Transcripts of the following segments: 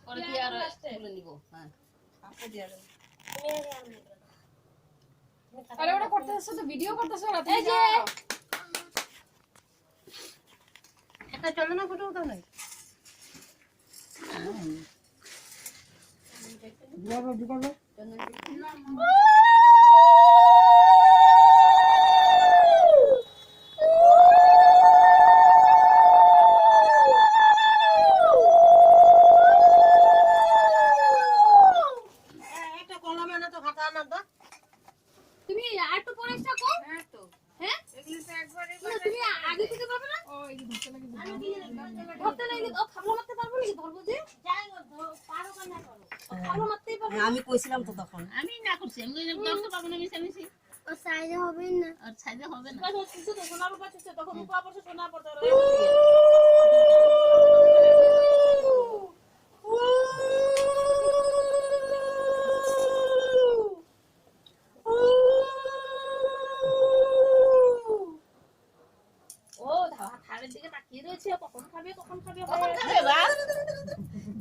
পরে দিয়ে আর তুলে নিব। হ্যাঁ আপনি দিয়ে দেন। আরে ওটা করতেছ তো ভিডিও করতেছ না এই যে এটা চলো না ফটো উঠাও নাই দুয়ারে দুয়ারে একটা কলম এনে তো খাতা আনা দাও। তুমি আর তো পরে থাকো। হ্যাঁ তো হ্যাঁ এগুলো তো একবারে তুমি আগে থেকে পারবে না? ও এই ধরতে লাগে ধরতে লাগে ও খাবলা মারতে পারবো নাকি ধরবো যে যাই পারো না করো। খাবলা মারতেই পারবো। আমি কইছিলাম তো তখন আমি না করছি আমি করতে পারবো না মিশামিশি ও সাইজে হবে না আর ছাইদে হবে না। সোনার উপর আছে তখন উপা পড়ছে সোনা পড়তে ও ধারের দিকে তাকিয়ে রয়েছে কখন খাবে কখন খাবে কখন খাবে বা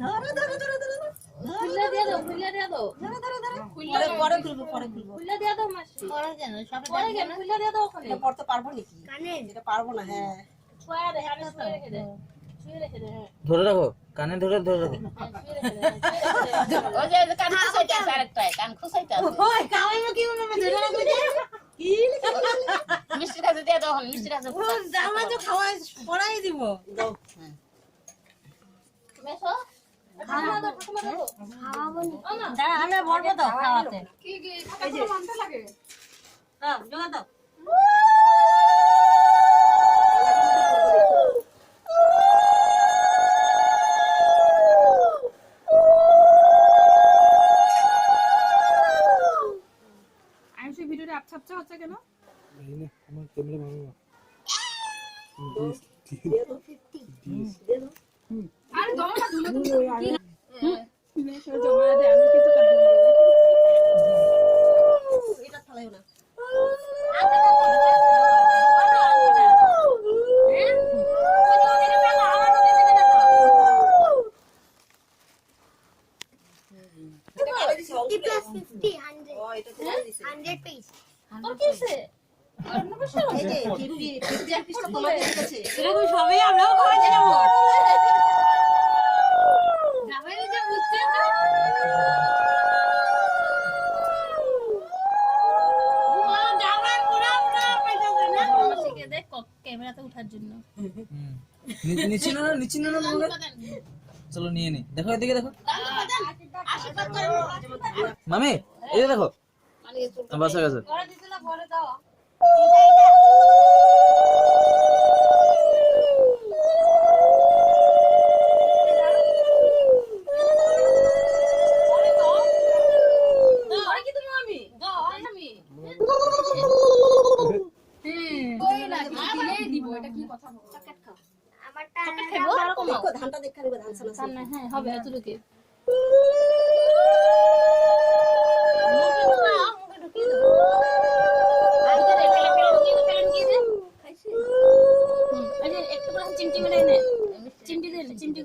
ধরো ধরো ধরো ধরো খুলে দিয়ে দাও খুলে দিয়ে দাও পরে পরে খুলবো পরে খুলবো খুলে দিয়ে দাও মাসি পরে কেন সব পরে কেন খুলে দিয়ে দাও ওখানে এটা পড়তে পারবো নাকি কানে এটা পারবো না হ্যাঁ ছুঁয়ে রেখে আমি ছুঁয়ে রেখে দে ছুঁয়ে রেখে দে হ্যাঁ ধরে রাখো কানে ধরে ধরে রাখো ছুঁয়ে রেখে দে ওই যে কান খুসাইতে আছে আরেকটাই কান খুসাইতে আছে ওই কামাইবো কি মনে ধরে রাখবো যে কি মিষ্টি কাছে দিয়ে দাও মিষ্টি কাছে জামা তো খাওয়াই পড়াই দিব দাও হ্যাঁ তুমি এসো ঠাকুমা দাও ঠাকুমা দাও খাওয়াবো না দাঁড়া আমি ভরবো তো খাওয়াতে কি কি টাকা মানতে লাগে দাও জোগা দাও আমি সেই ভিডিওটা আচ্ছা আচ্ছা হচ্ছে কেন এই নে আমার ক্যামেরা ভাঙো আরে দমা না ধুলে তো মেশো জমা দে আমি কিছু করব না এটা ফলাইও না plus 50 100 piece তোর কিসে আর না বসে এই যে 50 পিসটা তোমাকে দিতেছে এরকম সবই আমরাও খাওয়াই দেব জামাই যে বুঝতে তো জামাই পুরা পুরা পয়সা দেয় না শিখে দেখ ক্যামেরাতে ওঠার জন্য নিচে না নিচে না চলো নিয়ে নি দেখো এদিকে দেখো আশীর্বাদ করে মামি এই দেখো বাস হয়ে গেছে পরে দিতে না পরে দাও পরে কি তুমি আমি দাও আমি কই না দিলেই দিব এটা কি কথা বলো চকলেট খাও আমারটা খাবো দেখো ধানটা দেখা নিবে ধান সানা সামনে হ্যাঁ হবে এতটুকু চিমটি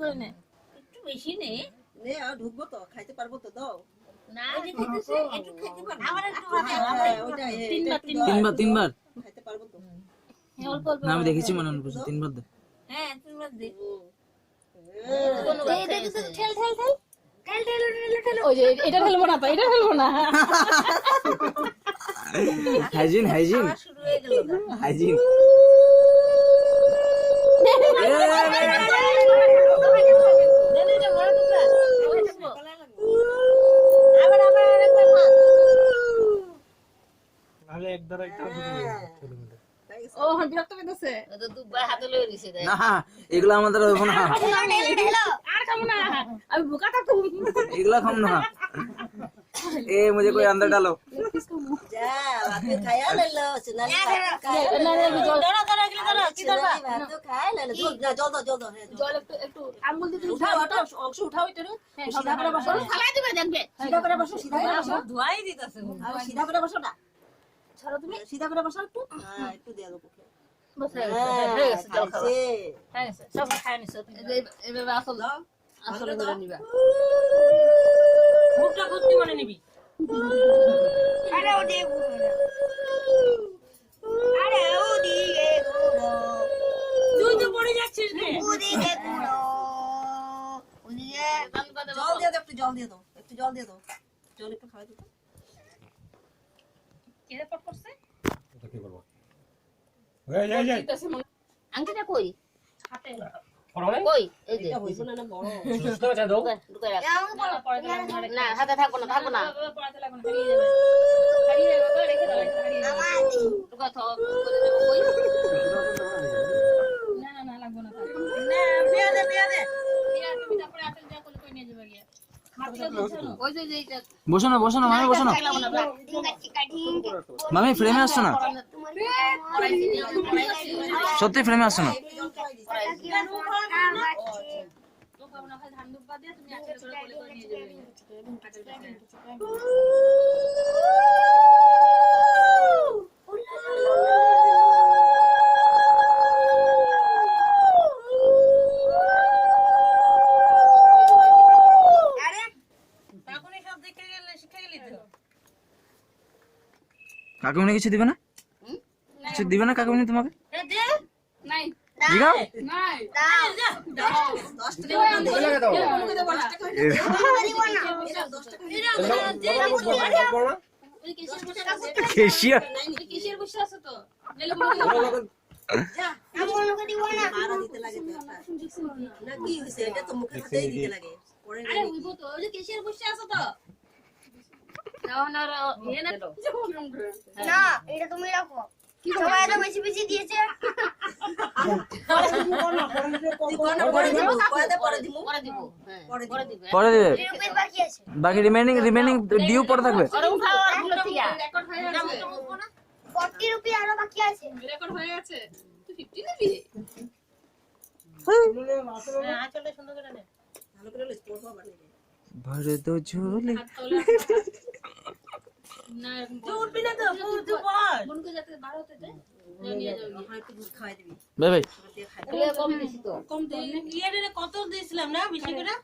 করে নে একটু বেশি নে নে আর ঢুকবো তো খাইতে পারবো তো দাও না ওই যে খাইতেছে একটু খাইতে পারবো আমার একটু ওইটা তিনবার খাইতে পারবো তো অল্প অল্প না আমি দেখেছি মনে হয় তিনবার দে হ্যাঁ তিনবার দে ঠেল ঠেল ঠেল ওই যে এটা ঠেলবো না তো এটা ঠেলবো না হাইজিন হাইজিন শুরু হয়ে গেল হাইজিন আরে এক দ্বারা একটা ও বিরক্ত পেতেছে তো দুবার হাতে লয়ে দিছে না এগুলা আমাদের হইব না আর খাবো না আমি বোকা থাকবো এগুলা খাম না ए मुझे कोई अंदर डालो যা ভাত খায়া লইলো সোনালি ভাত খায় লইলো জল দাও হ্যাঁ জল একটু আঙ্গুল দিয়ে উঠাও উঠাও অংশ উঠাও এটা সিধা করে বসো ফালাই দিবে দেখবে সিধা করে বসো সিধা করে বসো ধোয়াই দিতেছে আর সিধা করে বসো না ছাড়ো তুমি সিধা করে বসো একটু হ্যাঁ একটু দিয়ে দাও পক্ষে বসে হয়ে গেছে জল খাওয়া হয়ে গেছে সব খায় নিছো এভাবে আসল দাও আসলে করে নিবা মুখটা ভর্তি করে নিবি। আরে ওদিকে ঘুরো না। আরে ওদিকে ঘুরো। তুই তো পড়ে যাচ্ছিস রে। ওদিকে ঘুরো। ওদিকে জল দিয়ে দাও, একটু জল দিয়ে দাও, একটু জল দিয়ে দাও, জল একটু খাওয়াই দাও। কে রেকর্ড করছে? এটা কি করবো? এই আংটিটা কই হাতে। কই এই যে এটা হইছে না না বড়। সুস্থ আছে দাও। ঢুকাই রাখ আমাকে বলো। পরে দিলাম না। না হাতে থাকবো না পড়াতে লাগবে না, হারিয়ে যাবে। হারিয়ে যাবে তো রেখে দাও, এটা হারিয়ে যাবে। আমার ঢুকা থাক করে দেবো কই না না না লাগবে না তার। না বিয়া দে বিয়া দে। দিয়া তুমি তারপরে আটেল যা করলে কই নিয়ে যাবে গিয়া। মাটিটা বুঝানো। ওই যে এইটা বসো না মামি বসো না ঢিঙ্কা চিকা ঢিঙ্কা। মামি ফ্রেমে আসছো না তোমার পড়াইছি নি আমি পড়াইছি সত্যি ফ্রেমে আসছো না কি আছে? তো কামনা খালি ধান দুব্বা দিয়ে তুমি আটেল করে কোলে করে নিয়ে যাবে গিয়া। আটেল দেখে। আরে তখনই সব দেখে গেলে শিখে গেলি তো। কাকুমনি কিছু দিবে না কিছু দিবে না কাকুমনি তোমাকে নাই জিগাও নাই দাও। 10 টাকা দিয়ে লাগে দাও। মুখে দে 10 টাকা। দিব না। 10 টাকা। ওই কেশিয়ার বসে আছে। কেশিয়া ওই কেশিয়ার বসে আছে তো। গেলে বলে দাও। যা আমি ওকে দিব না। মারা দিতে লাগে তো একটা। না কি হইছে এটা তো মুখে হাতেই দিতে লাগে। পরে আরে উইবো তো ওই যে কেশিয়ার বসে আছে তো। নাও না এ না কিরম করে। না, এটা তুমি রাখো। সবাই এত বেশি বেশি দিয়েছে। তুই কোন পরে দিব পরে দিব পরে দিব হ্যাঁ পরে পরে দিব। দিবে পরে দিবে 3 রুপিস বাকি আছে। বাকি রিমেনিং ডিউ পরে থাকবে আরে উঠাও আর গুলো থেকে রেকর্ড হয়ে গেছে। 40 রুপি আরো বাকি আছে। রেকর্ড হয়ে গেছে। তুই 50 নিবি? আঁচলটা সুন্দর করে নে। ভালো করে লিস পড়বা বানিয়ে। ভর দো ঝোলে হাত তোলা। না উঠবি না তো তুই বল। বোনকে যাতে বার হতে দে। নিয়ে যাবে গিয়া। হয় একটু দুধ খাওয়াই দিবি। ভাই দিয়ে খাই। দিয়ে কম বেশি তো কম দে। ইয়ে রে কত দিয়েছিলাম না 20 টাকা?